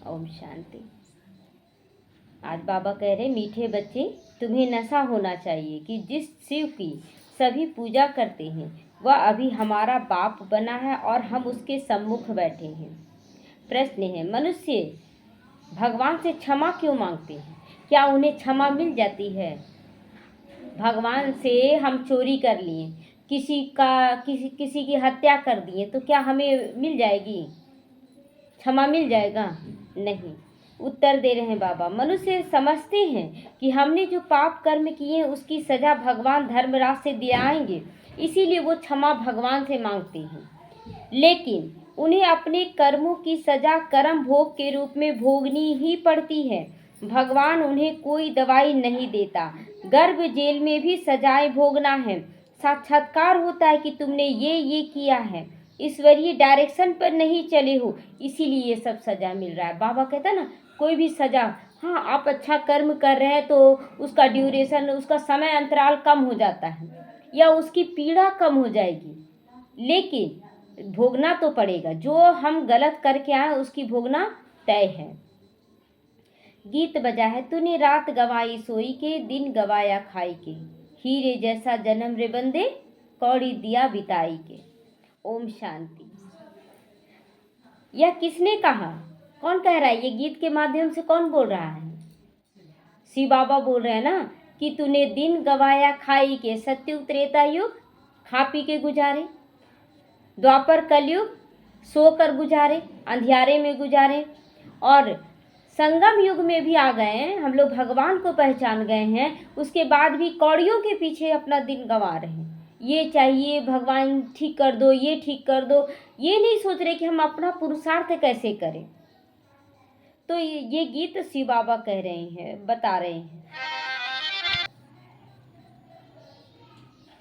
ओम शांति। आज बाबा कह रहे, मीठे बच्चे, तुम्हें नशा होना चाहिए कि जिस शिव की सभी पूजा करते हैं वह अभी हमारा बाप बना है और हम उसके सम्मुख बैठे हैं। प्रश्न है, मनुष्य भगवान से क्षमा क्यों मांगते हैं? क्या उन्हें क्षमा मिल जाती है? भगवान से हम चोरी कर लिए, किसी की हत्या कर दिए, तो क्या हमें मिल जाएगी? क्षमा मिल जाएगा? नहीं। उत्तर दे रहे हैं बाबा, मनुष्य समझते हैं कि हमने जो पाप कर्म किए उसकी सजा भगवान धर्मराज से दिलाएंगे, इसीलिए वो क्षमा भगवान से मांगते हैं। लेकिन उन्हें अपने कर्मों की सजा कर्म भोग के रूप में भोगनी ही पड़ती है। भगवान उन्हें कोई दवाई नहीं देता। गर्भ जेल में भी सजाएं भोगना है। साक्षात्कार होता है कि तुमने ये किया है, ईश्वरीय डायरेक्शन पर नहीं चले हो, इसीलिए ये सब सजा मिल रहा है। बाबा कहता ना, कोई भी सजा, हाँ आप अच्छा कर्म कर रहे हैं तो उसका ड्यूरेशन, उसका समय अंतराल कम हो जाता है या उसकी पीड़ा कम हो जाएगी, लेकिन भोगना तो पड़ेगा। जो हम गलत करके आए उसकी भोगना तय है। गीत बजा है, तूने रात गवाई सोई के, दिन गवाया खाई के, हीरे जैसा जन्म रे बंदे, कौड़ी दिया बिताई के। ओम शांति। यह किसने कहा? कौन कह रहा है? ये गीत के माध्यम से कौन बोल रहा है? शिव बाबा बोल रहे हैं ना कि तूने दिन गवाया खाई के, सत्युग त्रेता युग खा पी के गुजारे, द्वापर कलयुग सोकर गुजारे, अंधियारे में गुजारे, और संगम युग में भी आ गए हैं हम लोग, भगवान को पहचान गए हैं, उसके बाद भी कौड़ियों के पीछे अपना दिन गंवा रहे हैं। ये चाहिए, भगवान ठीक कर दो, ये ठीक कर दो, ये नहीं सोच रहे कि हम अपना पुरुषार्थ कैसे करें। तो ये गीत शिव बाबा कह रहे हैं, बता रहे हैं।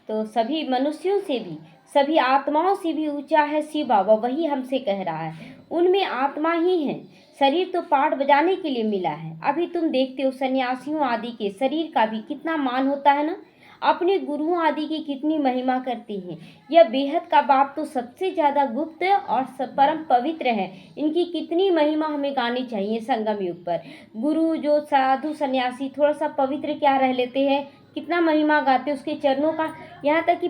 तो सभी मनुष्यों से भी, सभी आत्माओं से भी ऊंचा है शिव बाबा, वही हमसे कह रहा है। उनमें आत्मा ही है, शरीर तो पाठ बजाने के लिए मिला है। अभी तुम देखते हो सन्यासियों आदि के शरीर का भी कितना मान होता है ना, अपने गुरुओं आदि की कितनी महिमा करती हैं। यह बेहद का बाप तो सबसे ज़्यादा गुप्त और परम पवित्र है, इनकी कितनी महिमा हमें गानी चाहिए संगम युग पर। गुरु जो साधु सन्यासी थोड़ा सा पवित्र क्या रह लेते हैं, कितना महिमा गाते उसके चरणों का, यहाँ तक कि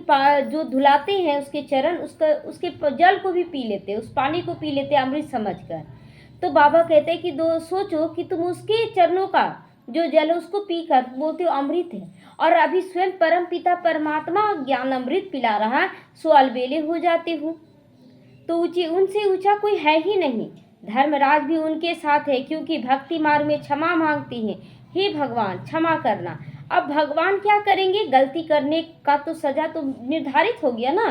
जो धुलाते हैं उसके चरण, उसके जल को भी पी लेते, उस पानी को पी लेते अमृत समझकर। तो बाबा कहते हैं कि सोचो कि तुम उसके चरणों का जो जल है उसको पीकर बोलते हो अमृत है, और अभी स्वयं परम पिता परमात्मा ज्ञान अमृत पिला रहा है, सो अलबेले हो जाते हो। तो उनसे ऊंचा कोई है ही नहीं। धर्मराज भी उनके साथ है, क्योंकि भक्ति मार्ग में क्षमा मांगती हैं, हे भगवान क्षमा करना। अब भगवान क्या करेंगे? गलती करने का तो सजा तो निर्धारित हो गया ना।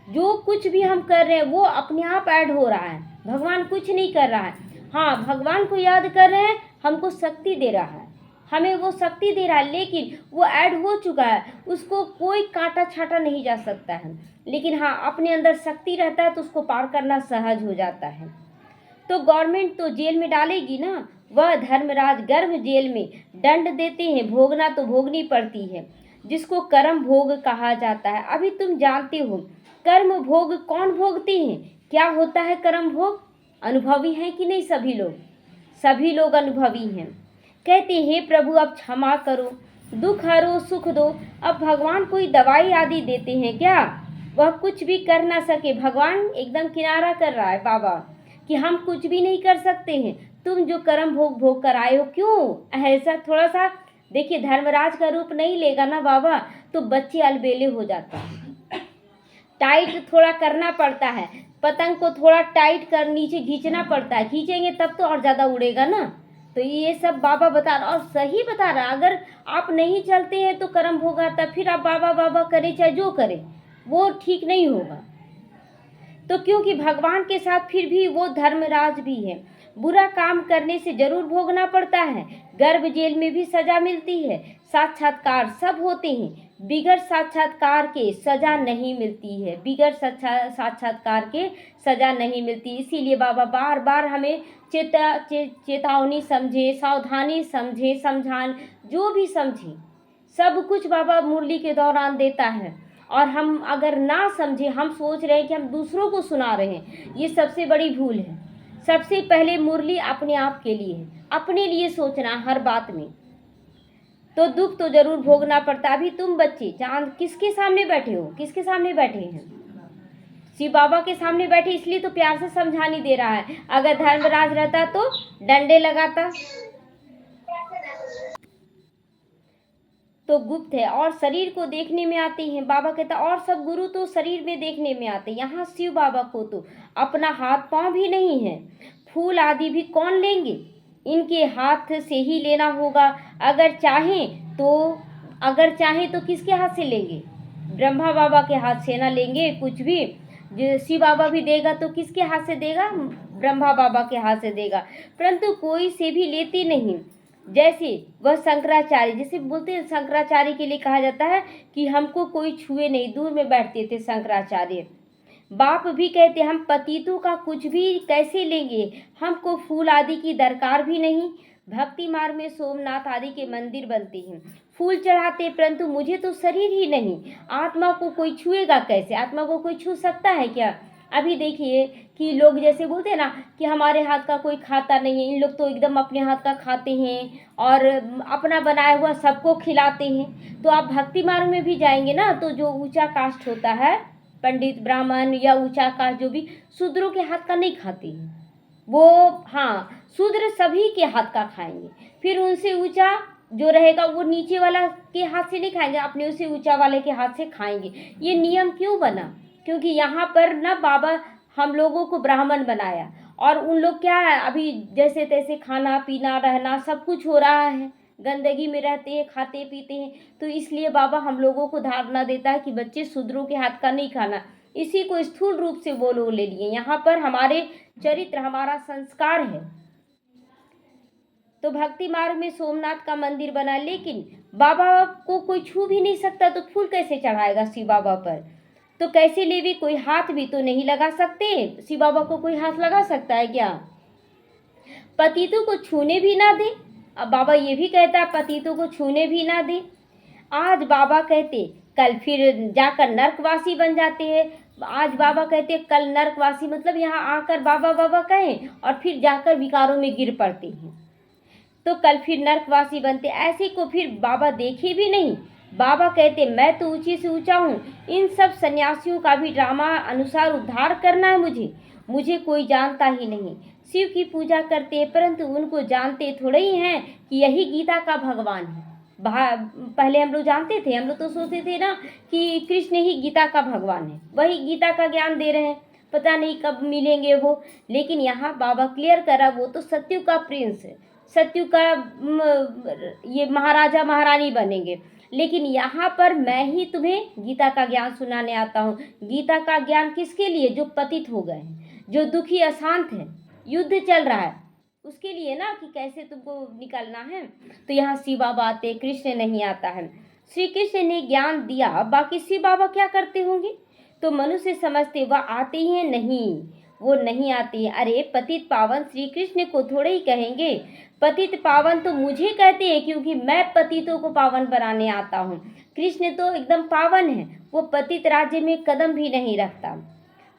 जो कुछ भी हम कर रहे हैं वो अपने आप ऐड हो रहा है, भगवान कुछ नहीं कर रहा है। हाँ, भगवान को याद कर रहे हैं, हमको शक्ति दे रहा है, हमें वो शक्ति दे रहा है, लेकिन वो ऐड हो चुका है, उसको कोई काटा छाटा नहीं जा सकता है। लेकिन हाँ, अपने अंदर शक्ति रहता है तो उसको पार करना सहज हो जाता है। तो गवर्नमेंट तो जेल में डालेगी ना, वह धर्मराज गर्भ जेल में दंड देते हैं, भोगना तो भोगनी पड़ती है, जिसको कर्म भोग कहा जाता है। अभी तुम जानते हो कर्म भोग कौन भोगते हैं, क्या होता है कर्म भोग? अनुभवी हैं कि नहीं सभी लोग अनुभवी हैं। कहते हैं, हे प्रभु अब क्षमा करो, दुख हरो, सुख दो। अब भगवान कोई दवाई आदि देते हैं क्या? वह कुछ भी कर ना सके। भगवान एकदम किनारा कर रहा है बाबा कि हम कुछ भी नहीं कर सकते हैं, तुम जो कर्म भोग कर आए हो, क्यों ऐसा? थोड़ा सा देखिए, धर्मराज का रूप नहीं लेगा ना बाबा तो बच्चे अलबेले हो जाते हैं। टाइट थोड़ा करना पड़ता है, पतंग को थोड़ा टाइट कर नीचे खींचना पड़ता है, खींचेंगे तब तो और ज़्यादा उड़ेगा ना। तो ये सब बाबा बता रहा, और सही बता रहा। अगर आप नहीं चलते हैं तो कर्म भोग आता, फिर आप बाबा बाबा करे चाहे जो करे, वो ठीक नहीं होगा। तो क्योंकि भगवान के साथ फिर भी वो धर्मराज भी है, बुरा काम करने से जरूर भोगना पड़ता है, गर्भ जेल में भी सजा मिलती है, साक्षात्कार सब होते हैं, बिगड़ साक्षात्कार के सजा नहीं मिलती है, बिगड़ साक्षात्कार के सजा नहीं मिलती। इसीलिए बाबा बार बार हमें चेतावनी समझे, सावधानी समझे, समझान जो भी समझे, सब कुछ बाबा मुरली के दौरान देता है। और हम अगर ना समझे, हम सोच रहे हैं कि हम दूसरों को सुना रहे हैं, ये सबसे बड़ी भूल है। सबसे पहले मुरली अपने आप के लिए है, अपने लिए सोचना हर बात में। तो दुख तो जरूर भोगना पड़ता। अभी तुम बच्चे चांद किसके सामने बैठे हो, किसके सामने बैठे हैं? शिव बाबा के सामने बैठे, इसलिए तो प्यार से समझाने दे रहा है। अगर धर्मराज रहता तो डंडे लगाता। तो गुप्त है और शरीर को देखने में आते हैं। बाबा कहता और सब गुरु तो शरीर में देखने में आते हैं, यहाँ शिव बाबा को तो अपना हाथ पांव भी नहीं है, फूल आदि भी कौन लेंगे, इनके हाथ से ही लेना होगा। अगर चाहें तो किसके हाथ से लेंगे? ब्रह्मा बाबा के हाथ से ना लेंगे कुछ भी। जो शिव बाबा भी देगा तो किसके हाथ से देगा? ब्रह्मा बाबा के हाथ से देगा। परंतु कोई से भी लेते नहीं। जैसे वह शंकराचार्य, जैसे बोलते हैं शंकराचार्य के लिए कहा जाता है कि हमको कोई छुए नहीं, दूर में बैठते थे शंकराचार्य। बाप भी कहते हम पतितों का कुछ भी कैसे लेंगे, हमको फूल आदि की दरकार भी नहीं। भक्ति मार्ग में सोमनाथ आदि के मंदिर बनते हैं, फूल चढ़ाते, परंतु मुझे तो शरीर ही नहीं, आत्मा को कोई छुएगा कैसे? आत्मा को कोई छू सकता है क्या? अभी देखिए कि लोग जैसे बोलते हैं ना कि हमारे हाथ का कोई खाता नहीं है, इन लोग तो एकदम अपने हाथ का खाते हैं और अपना बनाया हुआ सबको खिलाते हैं। तो आप भक्ति मार्ग में भी जाएंगे ना, तो जो ऊंचा कास्ट होता है, पंडित ब्राह्मण या ऊंचा कास्ट, जो भी शूद्रों के हाथ का नहीं खाते हैं वो। हाँ, शूद्र सभी के हाथ का खाएंगे। फिर उनसे ऊंचा जो रहेगा वो नीचे वाला के हाथ से नहीं खाएंगे, अपने उसे ऊंचा वाले के हाथ से खाएंगे। ये नियम क्यों बना? क्योंकि यहाँ पर ना बाबा हम लोगों को ब्राह्मण बनाया और उन लोग क्या है, अभी जैसे तैसे खाना पीना रहना सब कुछ हो रहा है, गंदगी में रहते हैं, खाते पीते हैं। तो इसलिए बाबा हम लोगों को धारणा देता है कि बच्चे शूद्रों के हाथ का नहीं खाना। इसी को स्थूल रूप से वो लोग ले लिए। यहाँ पर हमारे चरित्र, हमारा संस्कार है। तो भक्ति मार्ग में सोमनाथ का मंदिर बना, लेकिन बाबा को कोई छू भी नहीं सकता, तो फूल कैसे चढ़ाएगा शिव बाबा पर? तो कैसे लेवे? कोई हाथ भी तो नहीं लगा सकते। शिव बाबा को कोई हाथ लगा सकता है क्या? पतितों को छूने भी ना दे। अब बाबा ये भी कहता है पतितों को छूने भी ना दे। आज बाबा कहते कल फिर जाकर नरकवासी बन जाते हैं। आज बाबा कहते कल नरकवासी, मतलब यहाँ आकर बाबा बाबा कहें और फिर जाकर विकारों में गिर पड़ते हैं। तो कल फिर नरकवासी बनते, ऐसे को फिर बाबा देखे भी नहीं। बाबा कहते मैं तो ऊंची से ऊंचा हूँ, इन सब सन्यासियों का भी ड्रामा अनुसार उद्धार करना है मुझे कोई जानता ही नहीं। शिव की पूजा करते हैं, परंतु उनको जानते थोड़े ही हैं कि यही गीता का भगवान है। पहले हम लोग जानते थे, हम लोग तो सोचते थे ना कि कृष्ण ही गीता का भगवान है, वही गीता का ज्ञान दे रहे हैं, पता नहीं कब मिलेंगे वो। लेकिन यहाँ बाबा क्लियर करा वो तो सत्यु का प्रिंस है, सत्यु का ये महाराजा महारानी बनेंगे। लेकिन यहाँ पर मैं ही तुम्हें गीता का ज्ञान सुनाने आता हूँ। गीता का ज्ञान किसके लिए? जो पतित हो गए हैं, जो दुखी अशांत है, युद्ध चल रहा है, उसके लिए ना कि कैसे तुमको निकलना है। तो यहाँ शिव बाबा आते, कृष्ण नहीं आता है। श्री कृष्ण ने ज्ञान दिया, बाकी शिव बाबा क्या करते होंगे? तो मनुष्य समझते वह आते ही हैं, नहीं, वो नहीं आती है। अरे पतित पावन श्री कृष्ण को थोड़े ही कहेंगे, पतित पावन तो मुझे कहते हैं, क्योंकि मैं पतितों को पावन बनाने आता हूँ। कृष्ण तो एकदम पावन है, वो पतित राज्य में कदम भी नहीं रखता।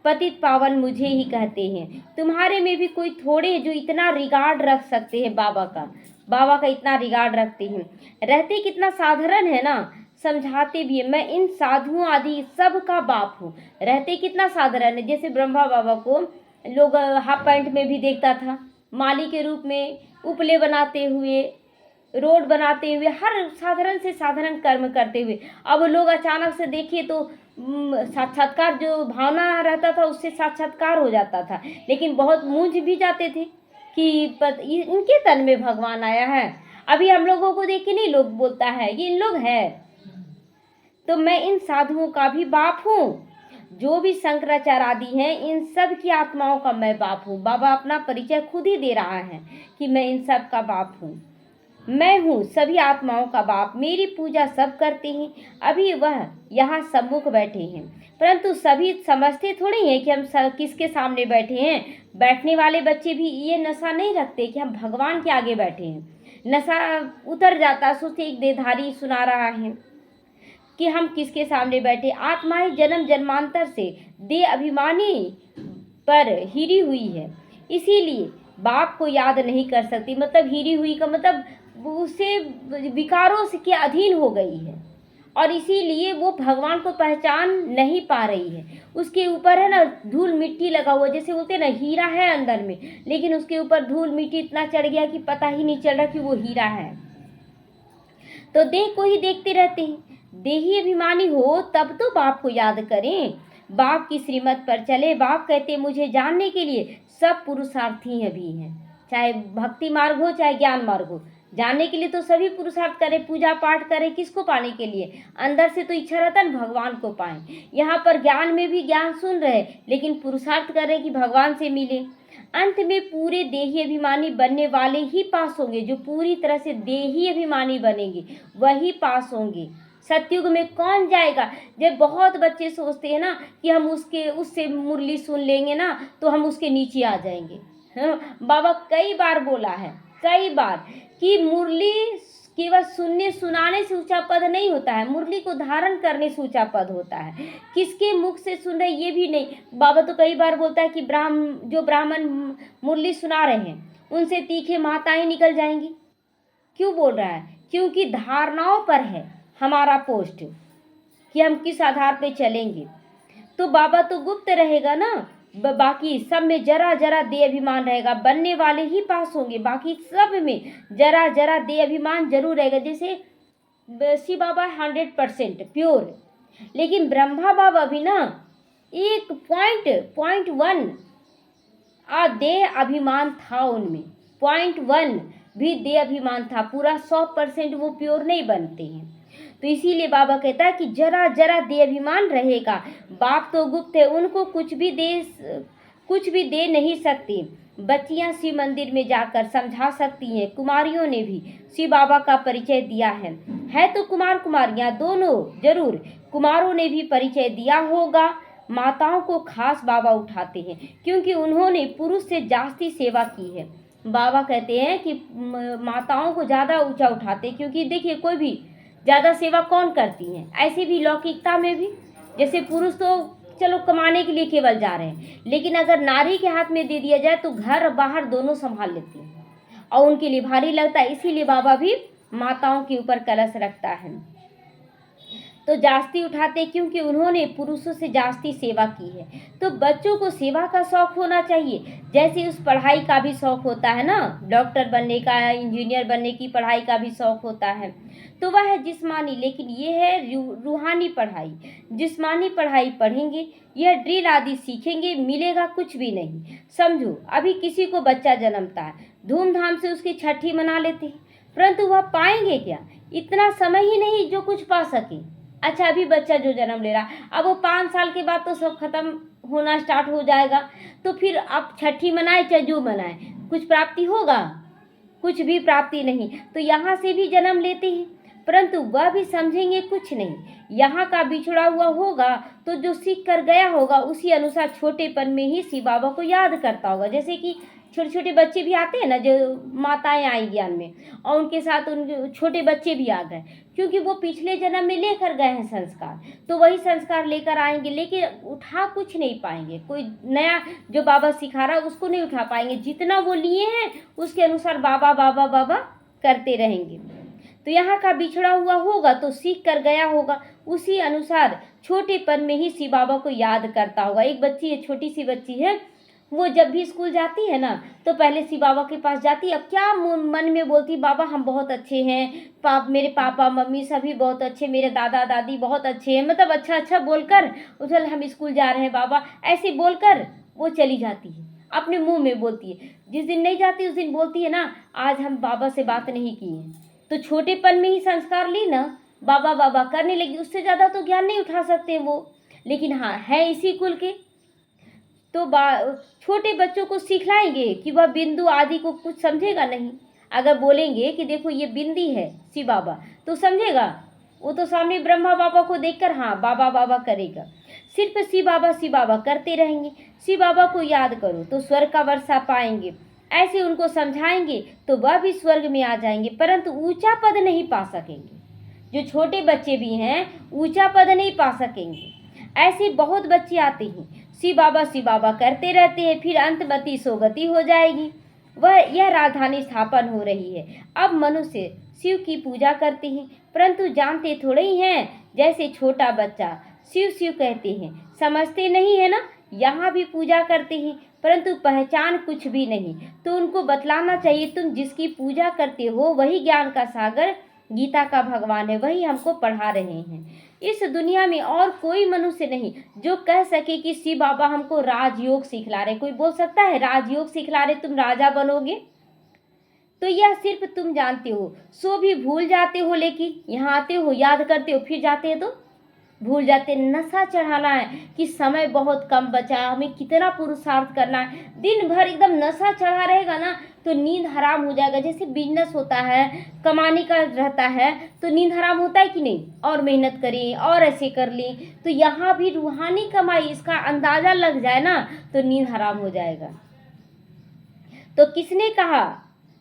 पतित पावन मुझे ही कहते हैं। तुम्हारे में भी कोई थोड़े जो इतना रिगार्ड रख सकते हैं बाबा का इतना रिगार्ड रखते हैं। रहते कितना साधारण है ना, समझाते भी है मैं इन साधुओं आदि सब का बाप हूँ। रहते कितना साधारण है। जैसे ब्रह्मा बाबा को लोग हाफ पैंट में भी देखता था, माली के रूप में, उपले बनाते हुए, रोड बनाते हुए, हर साधारण से साधारण कर्म करते हुए। अब लोग अचानक से देखिए तो साक्षात्कार जो भावना रहता था उससे साक्षात्कार हो जाता था। लेकिन बहुत मूंझ भी जाते थे कि इनके तन में भगवान आया है। अभी हम लोगों को देख के नहीं लोग बोलता है ये इन लोग है। तो मैं इन साधुओं का भी बाप हूँ, जो भी शंकराचार्य आदि हैं इन सब की आत्माओं का मैं बाप हूँ। बाबा अपना परिचय खुद ही दे रहा है कि मैं इन सब का बाप हूँ, मैं हूँ सभी आत्माओं का बाप, मेरी पूजा सब करते हैं। अभी वह यहाँ सम्मुख बैठे हैं, परंतु सभी समझते थोड़ी हैं कि हम किसके सामने बैठे हैं। बैठने वाले बच्चे भी ये नशा नहीं रखते कि हम भगवान के आगे बैठे हैं। नशा उतर जाता, सोचते एक देहधारी सुना रहा है कि हम किसके सामने बैठे। आत्माएं जन्म जन्मांतर से देह अभिमानी पर हिरी हुई है, इसीलिए बाप को याद नहीं कर सकती, मतलब हीरी हुई का मतलब उसे विकारों से के अधीन हो गई है और इसीलिए वो भगवान को पहचान नहीं पा रही है। उसके ऊपर है ना धूल मिट्टी लगा हुआ, जैसे बोलते हैं ना हीरा है अंदर में, लेकिन उसके ऊपर धूल मिट्टी इतना चढ़ गया कि पता ही नहीं चल रहा कि वो हीरा है। तो देह को ही देखते रहते हैं। देही अभिमानी हो तब तो बाप को याद करें, बाप की श्रीमत पर चले। बाप कहते मुझे जानने के लिए सब पुरुषार्थी अभी हैं, चाहे भक्ति मार्ग हो चाहे ज्ञान मार्ग हो, जानने के लिए तो सभी पुरुषार्थ करें, पूजा पाठ करें। किसको पाने के लिए? अंदर से तो इच्छा रहता है भगवान को पाएं। यहाँ पर ज्ञान में भी ज्ञान सुन रहे, लेकिन पुरुषार्थ कर रहे कि भगवान से मिले। अंत में पूरे देही अभिमानी बनने वाले ही पास होंगे। जो पूरी तरह से देही अभिमानी बनेंगे वही पास होंगे। सतयुग में कौन जाएगा? जब बहुत बच्चे सोचते हैं ना कि हम उससे मुरली सुन लेंगे ना तो हम उसके नीचे आ जाएंगे। हाँ, बाबा कई बार बोला है, कई बार, कि मुरली केवल सुनने सुनाने से ऊंचा पद नहीं होता है, मुरली को धारण करने से ऊंचा पद होता है। किसके मुख से सुन रहे ये भी नहीं। बाबा तो कई बार बोलता है कि जो ब्राह्मण मुरली सुना रहे हैं उनसे तीखे माताएं निकल जाएंगी। क्यों बोल रहा है? क्योंकि धारणाओं पर है हमारा पोस्ट कि हम किस आधार पे चलेंगे। तो बाबा तो गुप्त रहेगा ना, बाकी सब में जरा जरा दे अभिमान रहेगा। बनने वाले ही पास होंगे, बाकी सब में जरा जरा दे अभिमान जरूर रहेगा। जैसे शिव बाबा 100% प्योर, लेकिन ब्रह्मा बाबा भी ना 1.1 दे अभिमान था उनमें, 0.1 भी दे अभिमान था। पूरा 100% वो प्योर नहीं बनते हैं। तो इसीलिए बाबा कहता है कि जरा जरा दे अभिमान रहेगा। बाप तो गुप्त है, उनको कुछ भी दे नहीं सकती। बच्चियां शिव मंदिर में जाकर समझा सकती हैं। कुमारियों ने भी शिव बाबा का परिचय दिया है तो कुमार कुमारियां दोनों जरूर। कुमारों ने भी परिचय दिया होगा। माताओं को खास बाबा उठाते हैं क्योंकि उन्होंने पुरुष से जास्ती सेवा की है। बाबा कहते हैं कि माताओं को ज़्यादा ऊंचा उठाते, क्योंकि देखिए कोई भी ज़्यादा सेवा कौन करती हैं। ऐसे भी लौकिकता में भी, जैसे पुरुष तो चलो कमाने के लिए केवल जा रहे हैं, लेकिन अगर नारी के हाथ में दे दिया जाए तो घर बाहर दोनों संभाल लेती हैं और उनके लिए भारी लगता है। इसीलिए बाबा भी माताओं के ऊपर कलश रखता है। तो जास्ती उठाते क्योंकि उन्होंने पुरुषों से जास्ती सेवा की है। तो बच्चों को सेवा का शौक होना चाहिए, जैसे उस पढ़ाई का भी शौक होता है ना, डॉक्टर बनने का, इंजीनियर बनने की पढ़ाई का भी शौक होता है। तो वह है जिस्मानी, लेकिन ये है रूहानी पढ़ाई। जिस्मानी पढ़ाई पढ़ेंगे, यह ड्रिल आदि सीखेंगे, मिलेगा कुछ भी नहीं। समझो अभी किसी को बच्चा जन्मता है, धूमधाम से उसकी छठी मना लेते हैं, परंतु वह पाएंगे क्या? इतना समय ही नहीं जो कुछ पा सके। अच्छा, अभी बच्चा जो जन्म ले रहा, अब वो 5 साल के बाद तो सब खत्म होना स्टार्ट हो जाएगा। तो फिर आप छठी मनाए चाहे जो मनाए, कुछ प्राप्ति होगा? कुछ भी प्राप्ति नहीं। तो यहाँ से भी जन्म लेते हैं, परंतु वह भी समझेंगे कुछ नहीं। यहाँ का बिछड़ा हुआ होगा तो जो सीख कर गया होगा उसी अनुसार छोटेपन में ही शिव बाबा को याद करता होगा। जैसे कि छोटे छोटे बच्चे भी आते हैं ना, जो माताएं आई ज्ञान में, और उनके साथ उनके छोटे बच्चे भी आ गए, क्योंकि वो पिछले जन्म में लेकर गए हैं संस्कार, तो वही संस्कार लेकर आएंगे, लेकिन उठा कुछ नहीं पाएंगे। कोई नया जो बाबा सिखा रहा है उसको नहीं उठा पाएंगे। जितना वो लिए हैं उसके अनुसार बाबा बाबा बाबा करते रहेंगे। तो यहाँ का बिछड़ा हुआ होगा तो सीख कर गया होगा, उसी अनुसार छोटेपन में ही शिव बाबा को याद करता होगा। एक बच्ची है, छोटी सी बच्ची है, वो जब भी स्कूल जाती है ना तो पहले शिव बाबा के पास जाती है। अब क्या मन में बोलती, बाबा हम बहुत अच्छे हैं, मेरे पापा मम्मी सभी बहुत अच्छे, मेरे दादा दादी बहुत अच्छे हैं, मतलब अच्छा अच्छा बोलकर उधर हम स्कूल जा रहे हैं बाबा, ऐसे बोलकर वो चली जाती है, अपने मुंह में बोलती है। जिस दिन नहीं जाती उस दिन बोलती है ना, आज हम बाबा से बात नहीं की है। तो छोटेपन में ही संस्कार ली ना, बाबा बाबा करने लगी, उससे ज़्यादा तो ज्ञान नहीं उठा सकते वो। लेकिन हाँ, है इसी कुल के, तो छोटे बच्चों को सिखलाएंगे कि वह बिंदु आदि को कुछ समझेगा नहीं। अगर बोलेंगे कि देखो ये बिंदी है शिव बाबा, तो समझेगा? वो तो सामने ब्रह्मा बाबा को देखकर हाँ बाबा बाबा करेगा। सिर्फ शिव बाबा करते रहेंगे। शिव बाबा को याद करो तो स्वर्ग का वर्षा पाएंगे। ऐसे उनको समझाएंगे तो वह भी स्वर्ग में आ जाएंगे, परंतु ऊंचा पद नहीं पा सकेंगे। जो छोटे बच्चे भी हैं ऊंचा पद नहीं पा सकेंगे। ऐसे बहुत बच्चे आते हैं, शिव बाबा करते रहते हैं, फिर अंतमति सोगति हो जाएगी। यह राजधानी स्थापन हो रही है। अब मनुष्य शिव की पूजा करते हैं, परंतु जानते थोड़े ही हैं। जैसे छोटा बच्चा शिव शिव कहते हैं, समझते नहीं है ना। यहाँ भी पूजा करते हैं, परंतु पहचान कुछ भी नहीं। तो उनको बतलाना चाहिए, तुम जिसकी पूजा करते हो वही ज्ञान का सागर गीता का भगवान है, वही हमको पढ़ा रहे हैं। इस दुनिया में और कोई मनुष्य नहीं जो कह सके कि शिव बाबा हमको राजयोग सिखला रहे। कोई बोल सकता है राजयोग सिखला रहे, तुम राजा बनोगे? तो यह सिर्फ तुम जानते हो, सो भी भूल जाते हो। लेकिन यहाँ आते हो, याद करते हो, फिर जाते हैं तो भूल जाते। नशा चढ़ाना है कि समय बहुत कम बचा है, हमें कितना पुरुषार्थ करना है। दिन भर एकदम नशा चढ़ा रहेगा ना तो नींद हराम हो जाएगा। जैसे बिजनेस होता है, कमाने का रहता है, तो नींद हराम होता है कि नहीं? और मेहनत करें और ऐसे कर लें। तो यहाँ भी रूहानी कमाई, इसका अंदाजा लग जाए ना तो नींद हराम हो जाएगा। तो किसने कहा?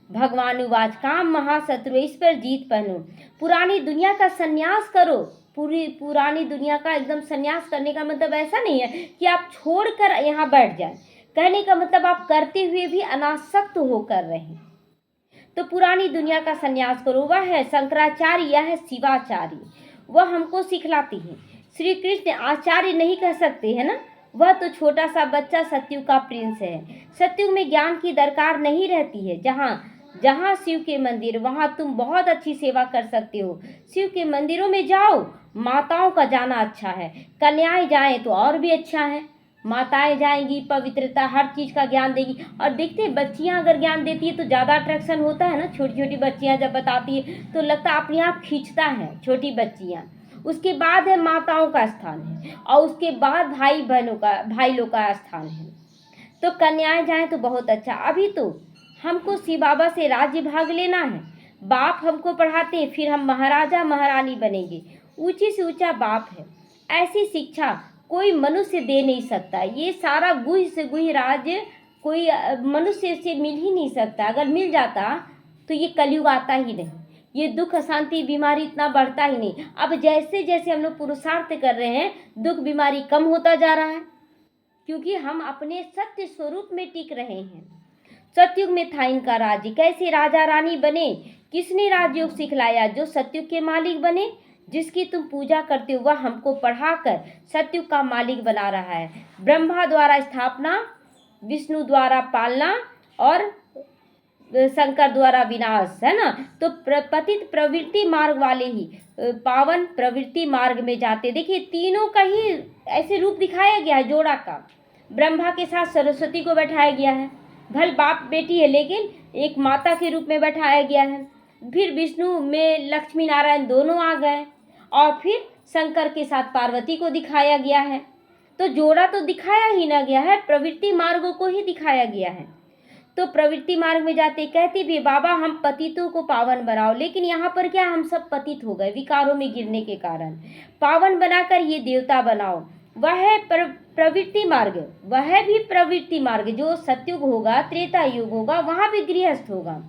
भगवान उवाच काम महाशत्रु, इस पर जीत पहनो। पुरानी दुनिया का संन्यास करो। पुरानी दुनिया का एकदम संन्यास करने का मतलब ऐसा नहीं है कि आप छोड़कर यहाँ बैठ जाएं। कहने का मतलब आप करते हुए भी अनासक्त होकर रहें। तो पुरानी दुनिया का संन्यास करो। वह है शंकराचार्य, यह है शिवाचार्य, वह हमको सिखलाती है। श्री कृष्ण आचार्य नहीं कह सकते है ना, वह तो छोटा सा बच्चा सतयुग का प्रिंस है। सतयुग में ज्ञान की दरकार नहीं रहती है। जहाँ शिव के मंदिर, वहाँ तुम बहुत अच्छी सेवा कर सकते हो। शिव के मंदिरों में जाओ, माताओं का जाना अच्छा है, कन्याएं जाएं तो और भी अच्छा है। माताएं जाएंगी, पवित्रता, हर चीज़ का ज्ञान देगी। और देखते हैं बच्चियां अगर ज्ञान देती है तो ज़्यादा अट्रैक्शन होता है ना। छोटी छोटी बच्चियां जब बताती है तो लगता है अपने आप खींचता है, छोटी बच्चियां। उसके बाद है माताओं का स्थान है, और उसके बाद भाई लोग का स्थान है। तो कन्याएं जाएं तो बहुत अच्छा। अभी तो हमको शिव बाबा से राज्य भाग लेना है। बाप हमको पढ़ाते हैं, फिर हम महाराजा महारानी बनेंगे। ऊंची से ऊंचा बाप है। ऐसी शिक्षा कोई मनुष्य दे नहीं सकता। ये सारा गुह से गुह राज्य कोई मनुष्य से मिल ही नहीं सकता। अगर मिल जाता तो ये कलयुग आता ही नहीं, ये दुख अशांति बीमारी इतना बढ़ता ही नहीं। अब जैसे जैसे हम लोग पुरुषार्थ कर रहे हैं, दुख बीमारी कम होता जा रहा है, क्योंकि हम अपने सत्य स्वरूप में टिक रहे हैं। सतयुग में था इनका राज्य। कैसे राजा रानी बने? किसने राजयोग सिखलाया? जो सतयुग के मालिक बने। जिसकी तुम पूजा करते हो वह हमको पढ़ाकर सतयुग का मालिक बना रहा है। ब्रह्मा द्वारा स्थापना, विष्णु द्वारा पालना और शंकर द्वारा विनाश, है ना। तो पतित प्रवृत्ति मार्ग वाले ही पावन प्रवृत्ति मार्ग में जाते। देखिए तीनों का ही ऐसे रूप दिखाया गया है, जोड़ा का। ब्रह्मा के साथ सरस्वती को बैठाया गया है, भले बाप बेटी है लेकिन एक माता के रूप में बैठाया गया है। फिर विष्णु में लक्ष्मी नारायण दोनों आ गए, और फिर शंकर के साथ पार्वती को दिखाया गया है। तो जोड़ा तो दिखाया ही ना गया है, प्रवृत्ति मार्गों को ही दिखाया गया है। तो प्रवृत्ति मार्ग में जाते कहते भी बाबा हम पतितों को पावन बनाओ। लेकिन यहाँ पर क्या, हम सब पतित हो गए विकारों में गिरने के कारण। पावन बनाकर ये देवता बनाओ। वह है प्रवृत्ति मार्ग, वह भी प्रवृत्ति मार्ग। जो सतयुग होगा, त्रेता युग होगा, वहाँ भी गृहस्थ होगा।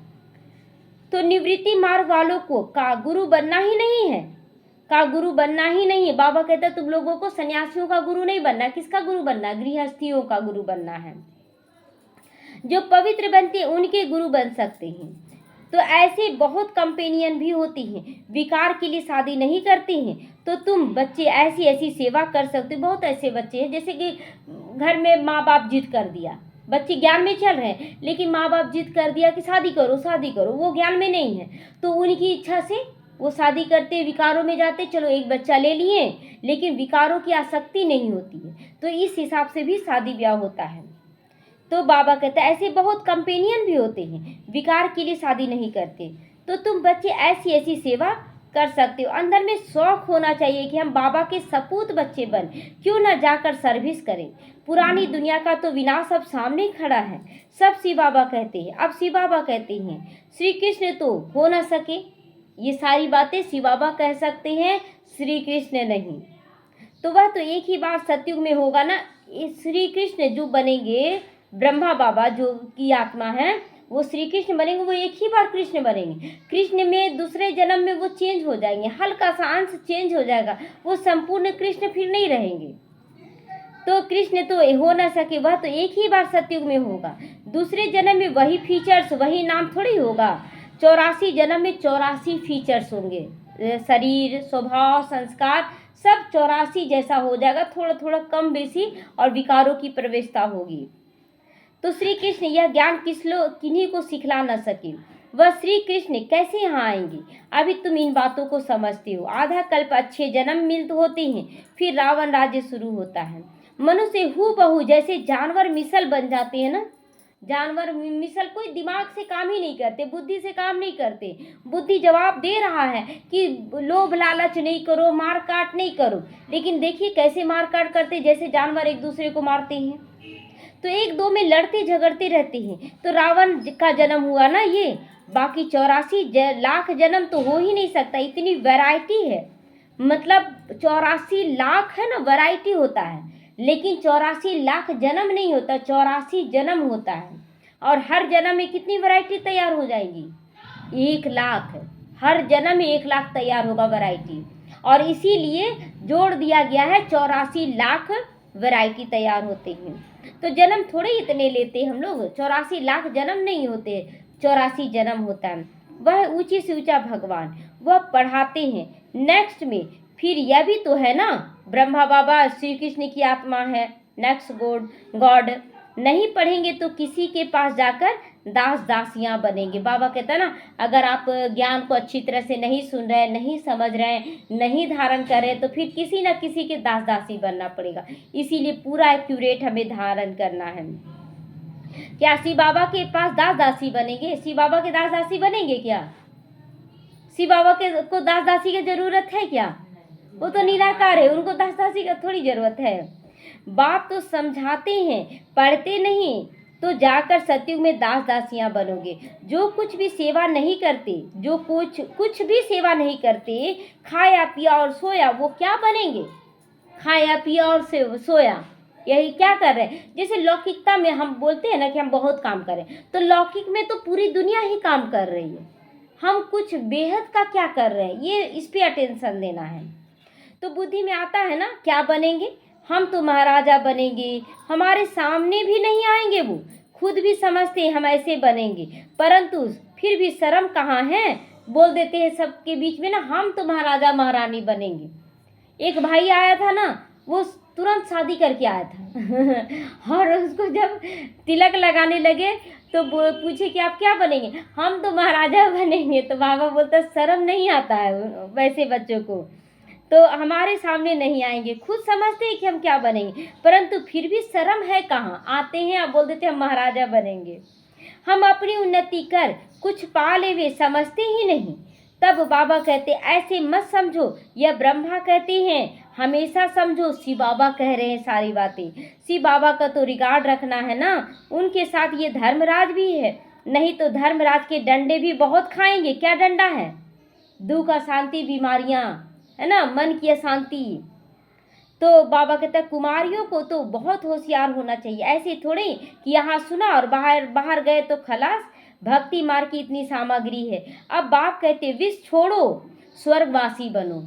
तो निवृत्ति मार्ग वालों को का गुरु बनना ही नहीं है, का गुरु बनना ही नहीं है। बाबा कहता है तुम लोगों को सन्यासियों का गुरु नहीं बनना। किसका गुरु बनना? गृहस्थियों का गुरु बनना है। जो पवित्र बनते हैं उनके गुरु बन सकते हैं। तो ऐसे बहुत कंपेनियन भी होती हैं, विकार के लिए शादी नहीं करती हैं। तो तुम बच्चे ऐसी ऐसी सेवा कर सकते हो। बहुत ऐसे बच्चे हैं जैसे कि घर में माँ बाप जिद कर दिया, बच्चे ज्ञान में चल रहे हैं लेकिन माँ बाप जिद कर दिया कि शादी करो शादी करो, वो ज्ञान में नहीं है। तो उनकी इच्छा से वो शादी करते, विकारों में जाते। चलो एक बच्चा ले लिए, लेकिन विकारों की आसक्ति नहीं होती है, तो इस हिसाब से भी शादी ब्याह होता है। तो बाबा कहते हैं ऐसे बहुत कंपेनियन भी होते हैं, विकार के लिए शादी नहीं करते। तो तुम बच्चे ऐसी ऐसी सेवा कर सकते हो। अंदर में शौक होना चाहिए कि हम बाबा के सपूत बच्चे बन, क्यों ना जाकर सर्विस करें। पुरानी दुनिया का तो विनाश अब सामने खड़ा है। सब शिव बाबा कहते हैं, अब शिव बाबा कहते हैं श्री कृष्ण तो हो ना सके। ये सारी बातें शिव बाबा कह सकते हैं, श्री कृष्ण नहीं। तो वह तो एक ही बार सतयुग में होगा ना। श्री कृष्ण जो बनेंगे, ब्रह्मा बाबा जो की आत्मा है वो श्री कृष्ण बनेंगे, वो एक ही बार कृष्ण बनेंगे। कृष्ण में दूसरे जन्म में वो चेंज हो जाएंगे, हल्का सा अंश चेंज हो जाएगा, वो संपूर्ण कृष्ण फिर नहीं रहेंगे। तो कृष्ण तो हो ना सके, वह तो एक ही बार सतयुग में होगा, दूसरे जन्म में वही फीचर्स वही नाम थोड़ी होगा। 84 जन्म में 84 फीचर्स होंगे, शरीर स्वभाव संस्कार सब 84 जैसा हो जाएगा, थोड़ा थोड़ा कम बेसी और विकारों की प्रवेशता होगी। तो श्री कृष्ण यह ज्ञान किन्हीं को सिखला न सके, वह श्री कृष्ण कैसे यहाँ आएंगे। अभी तुम इन बातों को समझते हो। आधा कल्प अच्छे जन्म मिलते होते हैं, फिर रावण राज्य शुरू होता है। मनुष्य हूबहू जैसे जानवर मिसल बन जाते हैं ना, जानवर मिसल कोई दिमाग से काम ही नहीं करते, बुद्धि से काम नहीं करते। बुद्धि जवाब दे रहा है कि लोभ लालच नहीं करो, मार काट नहीं करो, लेकिन देखिए कैसे मार काट करते, जैसे जानवर एक दूसरे को मारते हैं। तो एक दो में लड़ते झगड़ते रहते हैं। तो रावण का जन्म हुआ ना ये, बाकी 84 लाख जन्म तो हो ही नहीं सकता, इतनी वैरायटी है। मतलब 84 लाख है ना, वैरायटी होता है, लेकिन 84 लाख जन्म नहीं होता, 84 जन्म होता है। और हर जन्म में कितनी वैरायटी तैयार हो जाएंगी? 1 लाख। हर जन्म में 1 लाख तैयार होगा वैरायटी, और इसीलिए जोड़ दिया गया है 84 लाख वैरायटी तैयार होते हैं। तो जन्म थोड़े इतने लेते हम लोग, 84 लाख जन्म नहीं होते, 84 जन्म होता है। वह ऊंची से ऊंचा भगवान, वह पढ़ाते हैं। नेक्स्ट में फिर यह भी तो है ना, ब्रह्मा बाबा श्री कृष्ण की आत्मा है, नेक्स्ट गॉड नहीं पढ़ेंगे तो किसी के पास जाकर दास दासियां बनेंगे। बाबा कहता है ना, अगर आप ज्ञान को अच्छी तरह से नहीं सुन रहे, नहीं समझ रहे, नहीं धारण कर रहे, तो फिर किसी न किसी के दास दासी बनना पड़ेगा। इसीलिए पूरा एक्यूरेट हमें धारण करना है। क्या शिव बाबा के पास दास दासी बनेंगे? शिव बाबा के दास दासी बनेंगे क्या? शिव बाबा को दास दासी की जरूरत है क्या? वो तो निराकार है, उनको दास दासी का थोड़ी जरूरत है। बात तो समझाते हैं, पढ़ते नहीं। तो जाकर सतयुग में दास दासियां बनोगे। जो कुछ भी सेवा नहीं करते, जो कुछ भी सेवा नहीं करते, खाया पिया और सोया, वो क्या बनेंगे? खाया पिया और सोया, यही क्या कर रहे हैं? जैसे लौकिकता में हम बोलते हैं ना कि हम बहुत काम करें, तो लौकिक में तो पूरी दुनिया ही काम कर रही है, हम कुछ बेहद का क्या कर रहे हैं, ये इस पे अटेंशन देना है। तो बुद्धि में आता है ना, क्या बनेंगे? हम तो महाराजा बनेंगे, हमारे सामने भी नहीं आएंगे, वो खुद भी समझते हैं हम ऐसे बनेंगे, परंतु फिर भी शर्म कहाँ है, बोल देते हैं सबके बीच में ना, हम तो महाराजा महारानी बनेंगे। एक भाई आया था ना, वो तुरंत शादी करके आया था और उसको जब तिलक लगाने लगे तो पूछे कि आप क्या बनेंगे? हम तो महाराजा बनेंगे। तो बाबा बोलता शर्म नहीं आता है वैसे बच्चों को, तो हमारे सामने नहीं आएंगे, खुद समझते हैं कि हम क्या बनेंगे, परंतु फिर भी शर्म है कहाँ, आते हैं अब बोल देते हम महाराजा बनेंगे। हम अपनी उन्नति कर कुछ पा ले वे समझते ही नहीं। तब बाबा कहते ऐसे मत समझो, यह ब्रह्मा कहते हैं, हमेशा समझो शिव बाबा कह रहे हैं सारी बातें। शिव बाबा का तो रिगार्ड रखना है ना, उनके साथ ये धर्मराज भी है, नहीं तो धर्मराज के डंडे भी बहुत खाएंगे। क्या डंडा है? दुख अशांति बीमारियां, है ना, मन की अशांति। तो बाबा कहता है कुमारियों को तो बहुत होशियार होना चाहिए, ऐसे थोड़े कि यहाँ सुना और बाहर गए तो खलास। भक्ति मार्ग की इतनी सामग्री है। अब बाप कहते विष छोड़ो, स्वर्गवासी बनो,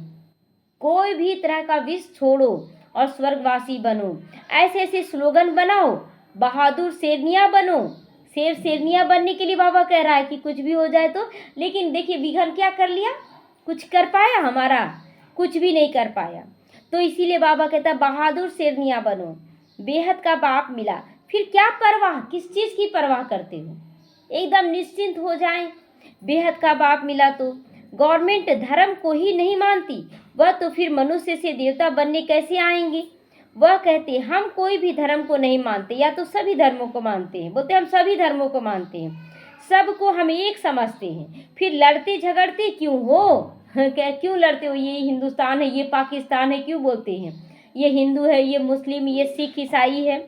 कोई भी तरह का विष छोड़ो और स्वर्गवासी बनो। ऐसे ऐसे स्लोगन बनाओ, बहादुर शेरनिया बनो। शेरनिया बनने के लिए बाबा कह रहा है कि कुछ भी हो जाए तो, लेकिन देखिए विघन क्या कर लिया, कुछ कर पाया हमारा? कुछ भी नहीं कर पाया। तो इसीलिए बाबा कहता है बहादुर शेरनिया बनो, बेहद का बाप मिला, फिर क्या परवाह, किस चीज़ की परवाह करते हो? एकदम निश्चिंत हो जाएं, बेहद का बाप मिला। तो गवर्नमेंट धर्म को ही नहीं मानती, वह तो फिर मनुष्य से देवता बनने कैसे आएंगे? वह कहते हम कोई भी धर्म को नहीं मानते, या तो सभी धर्मों को मानते हैं, बोलते हम सभी धर्मों को मानते हैं, सबको हम एक समझते हैं। फिर लड़ते झगड़ते क्यों हो? क्या क्यों लड़ते हो? ये हिंदुस्तान है, ये पाकिस्तान है, क्यों बोलते हैं? ये हिंदू है, ये मुस्लिम, ये सिख ईसाई है।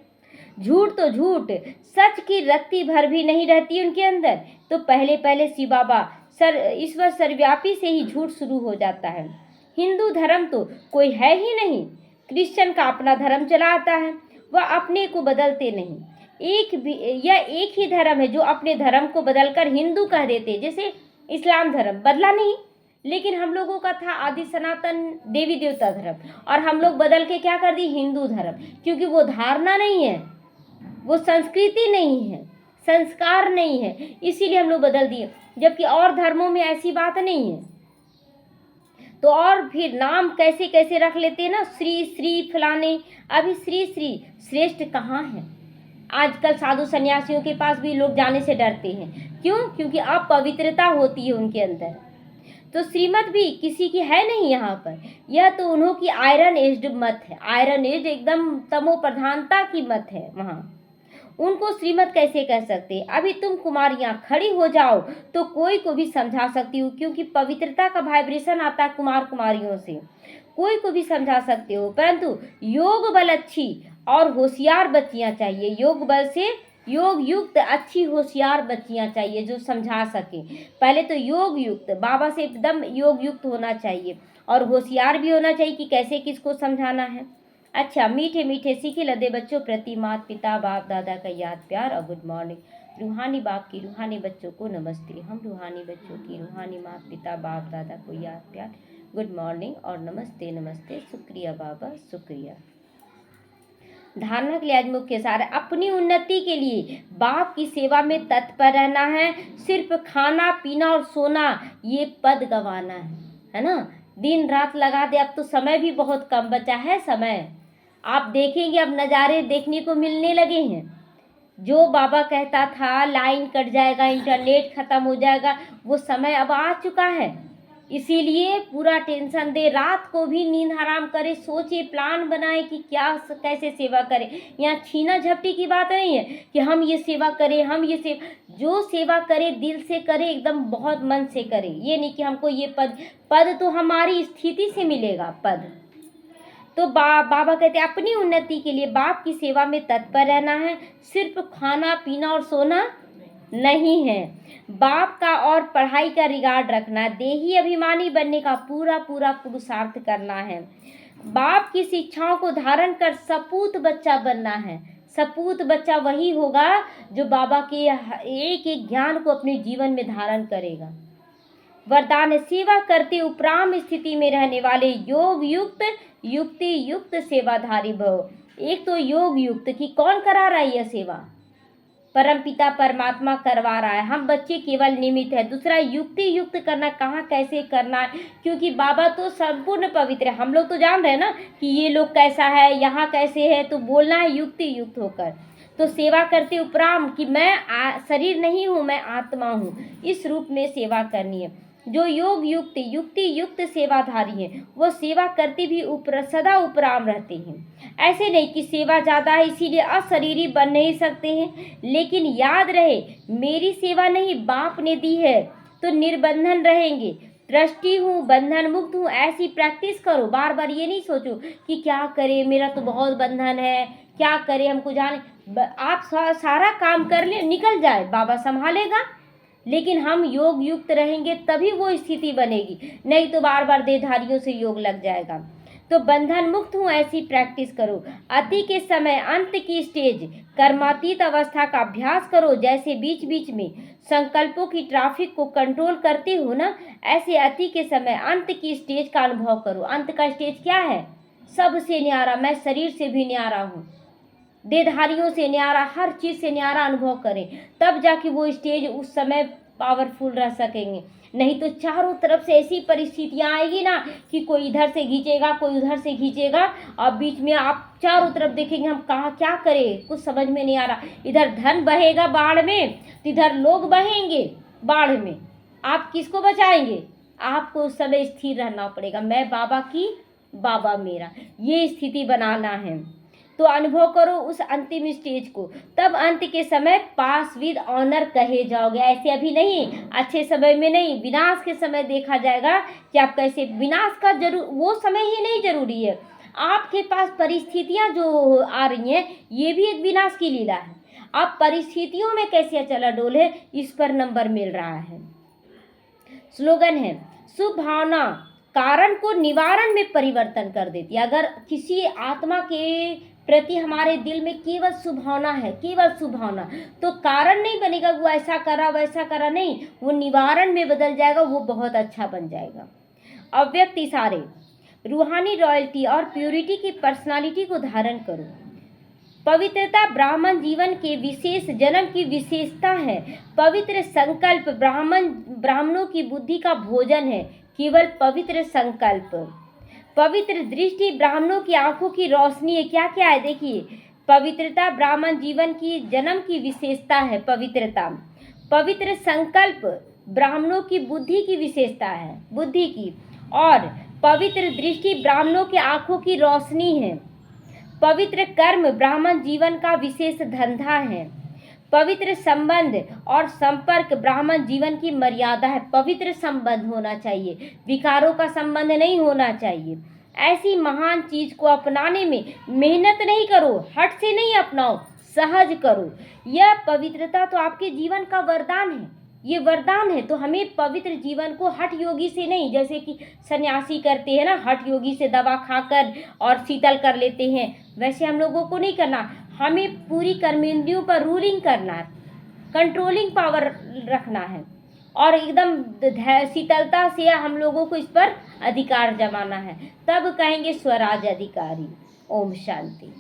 झूठ तो झूठ, सच की रत्ती भर भी नहीं रहती उनके अंदर। तो पहले पहले शिव बाबा ईश्वर सर्वव्यापी से ही झूठ शुरू हो जाता है। हिंदू धर्म तो कोई है ही नहीं, क्रिश्चियन का अपना धर्म चला आता है, वह अपने को बदलते नहीं। एक ही धर्म है जो अपने धर्म को बदलकर हिंदू कह देते, जैसे इस्लाम धर्म बदला नहीं, लेकिन हम लोगों का था आदि सनातन देवी देवता धर्म, और हम लोग बदल के क्या कर दी, हिंदू धर्म, क्योंकि वो धारणा नहीं है, वो संस्कृति नहीं है, संस्कार नहीं है, इसीलिए हम लोग बदल दिए, जबकि और धर्मों में ऐसी बात नहीं है। तो और फिर नाम कैसे कैसे रख लेते हैं ना, श्री श्री फलाने। अभी श्री श्री श्रेष्ठ कहाँ है? आजकल साधु सन्यासियों के पास भी लोग जाने से डरते हैं। क्यों? क्योंकि अपवित्रता होती है उनके अंदर। तो श्रीमत भी किसी की है नहीं यहाँ पर, यह तो उन्हों की आयरन एज्ड मत है, आयरन एज एकदम तमो प्रधानता की मत है वहाँ। उनको श्रीमत कैसे कह सकते? अभी तुम कुमारियां खड़ी हो जाओ तो कोई को भी समझा सकती हो, क्योंकि पवित्रता का वाइब्रेशन आता है कुमार कुमारियों से, कोई को भी समझा सकते हो। परंतु योग बल अच्छी और होशियार बच्चियां चाहिए, योग बल से योग युक्त अच्छी होशियार बच्चियां चाहिए जो समझा सके। पहले तो योग युक्त, बाबा से एकदम योग युक्त होना चाहिए, और होशियार भी होना चाहिए कि कैसे किसको समझाना है। अच्छा, मीठे मीठे सीखे लदे बच्चों प्रति माता पिता बाप दादा का याद प्यार और गुड मॉर्निंग। रूहानी बाप की रूहानी बच्चों को नमस्ते। हम रूहानी बच्चों की रूहानी माता पिता बाप दादा को याद प्यार, गुड मॉर्निंग और नमस्ते नमस्ते। शुक्रिया बाबा, शुक्रिया। धारणा के लिए आज मुख्य सार है, अपनी उन्नति के लिए बाप की सेवा में तत्पर रहना है। सिर्फ खाना पीना और सोना ये पद गंवाना है ना। दिन रात लगा दे, अब तो समय भी बहुत कम बचा है। समय आप देखेंगे अब नज़ारे देखने को मिलने लगे हैं। जो बाबा कहता था लाइन कट जाएगा, इंटरनेट ख़त्म हो जाएगा, वो समय अब आ चुका है। इसीलिए पूरा टेंशन दे, रात को भी नींद हराम करे, सोचे प्लान बनाए कि क्या कैसे सेवा करें। यहाँ छीना झपटी की बात नहीं है कि हम ये सेवा करें, हम ये जो सेवा करे दिल से करे, एकदम बहुत मन से करे। ये नहीं कि हमको ये पद तो हमारी स्थिति से मिलेगा पद। तो बाबा कहते हैं अपनी उन्नति के लिए बाप की सेवा में तत्पर रहना है। सिर्फ खाना पीना और सोना नहीं है, बाप का और पढ़ाई का रिगार्ड रखना है। देही अभिमानी बनने का पूरा पूरा पुरुषार्थ करना है। बाप की शिक्षाओं को धारण कर सपूत बच्चा बनना है। सपूत बच्चा वही होगा जो बाबा के एक एक ज्ञान को अपने जीवन में धारण करेगा। वरदान सेवा करते उपराम स्थिति में रहने वाले योग युक्त युक्ति युक्त सेवाधारी भव। एक तो योग युक्त कि कौन करा रहा है यह सेवा, परम पिता परमात्मा करवा रहा है, हम बच्चे केवल निमित्त है। दूसरा युक्ति युक्त करना, कहाँ कैसे करना है, क्योंकि बाबा तो संपूर्ण पवित्र है। हम लोग तो जान रहे हैं ना कि ये लोग कैसा है, यहाँ कैसे है, तो बोलना है युक्ति युक्त होकर। तो सेवा करते उपराम कि मैं शरीर नहीं हूँ, मैं आत्मा हूँ, इस रूप में सेवा करनी है। जो योग युक्त युक्ति युक्त सेवाधारी हैं वो सेवा करते भी सदा उपराम रहते हैं। ऐसे नहीं कि सेवा ज़्यादा है इसीलिए अशरीरी बन नहीं सकते हैं, लेकिन याद रहे मेरी सेवा नहीं बाप ने दी है, तो निर्बंधन रहेंगे। दृष्टि हूँ, बंधन मुक्त हूँ, ऐसी प्रैक्टिस करो। बार बार ये नहीं सोचो कि क्या करे, मेरा तो बहुत बंधन है, क्या करे, हमको जाने। आप सारा काम कर ले, निकल जाए, बाबा संभालेगा। लेकिन हम योग युक्त रहेंगे तभी वो स्थिति बनेगी, नहीं तो बार बार देहधारियों से योग लग जाएगा। तो बंधन मुक्त हूँ ऐसी प्रैक्टिस करो। अति के समय अंत की स्टेज कर्मातीत अवस्था का अभ्यास करो। जैसे बीच बीच में संकल्पों की ट्रैफिक को कंट्रोल करते हो ना, ऐसे अति के समय अंत की स्टेज का अनुभव करो। अंत का स्टेज क्या है? सबसे न्यारा, मैं शरीर से भी न्यारा हूँ, देहधारियों से न्यारा, हर चीज़ से न्यारा अनुभव करें, तब जाके वो स्टेज उस समय पावरफुल रह सकेंगे। नहीं तो चारों तरफ से ऐसी परिस्थितियाँ आएगी ना कि कोई इधर से खींचेगा, कोई उधर से खींचेगा, और बीच में आप चारों तरफ देखेंगे हम कहाँ क्या करें, कुछ समझ में नहीं आ रहा। इधर धन बहेगा बाढ़ में, तो इधर लोग बहेंगे बाढ़ में, आप किसको बचाएंगे? आपको उस समय स्थिर रहना पड़ेगा, मैं बाबा की, बाबा मेरा, ये स्थिति बनाना है। तो अनुभव करो उस अंतिम स्टेज को, तब अंत के समय पास विद ऑनर कहे जाओगे। ऐसे अभी नहीं, अच्छे समय में नहीं, विनाश के समय देखा जाएगा कि आप कैसे। विनाश का वो समय ही नहीं जरूरी है, आपके पास परिस्थितियां जो आ रही हैं ये भी एक विनाश की लीला है। आप परिस्थितियों में कैसे चला डोले, इस पर नंबर मिल रहा है। स्लोगन है शुभ भावना कारण को निवारण में परिवर्तन कर देती है। अगर किसी आत्मा के प्रति हमारे दिल में केवल शुभ भावना है, केवल शुभ भावना, तो कारण नहीं बनेगा वो ऐसा करा वैसा करा, नहीं, वो निवारण में बदल जाएगा, वो बहुत अच्छा बन जाएगा। अव्यक्त इशारे, रूहानी रॉयल्टी और प्योरिटी की पर्सनालिटी को धारण करो। पवित्रता ब्राह्मण जीवन के विशेष जन्म की विशेषता है। पवित्र संकल्प ब्राह्मणों की बुद्धि का भोजन है, केवल पवित्र संकल्प। पवित्र दृष्टि ब्राह्मणों की आंखों की रोशनी है। क्या क्या है देखिए, पवित्रता ब्राह्मण जीवन की जन्म की विशेषता है, पवित्रता। पवित्र संकल्प ब्राह्मणों की बुद्धि की विशेषता है, बुद्धि की। और पवित्र दृष्टि ब्राह्मणों की आंखों की रोशनी है। पवित्र कर्म ब्राह्मण जीवन का विशेष धंधा है। पवित्र संबंध और संपर्क ब्राह्मण जीवन की मर्यादा है। पवित्र संबंध होना चाहिए, विकारों का संबंध नहीं होना चाहिए। ऐसी महान चीज को अपनाने में मेहनत नहीं करो, हट से नहीं अपनाओ, सहज करो। यह पवित्रता तो आपके जीवन का वरदान है, ये वरदान है। तो हमें पवित्र जीवन को हठ योगी से नहीं, जैसे कि सन्यासी करते हैं ना, हठ योगी से दवा खाकर और शीतल कर लेते हैं, वैसे हम लोगों को नहीं करना। हमें पूरी कर्मेंद्रियों पर रूलिंग करना है, कंट्रोलिंग पावर रखना है, और एकदम शीतलता से हम लोगों को इस पर अधिकार जमाना है, तब कहेंगे स्वराज अधिकारी। ओम शांति।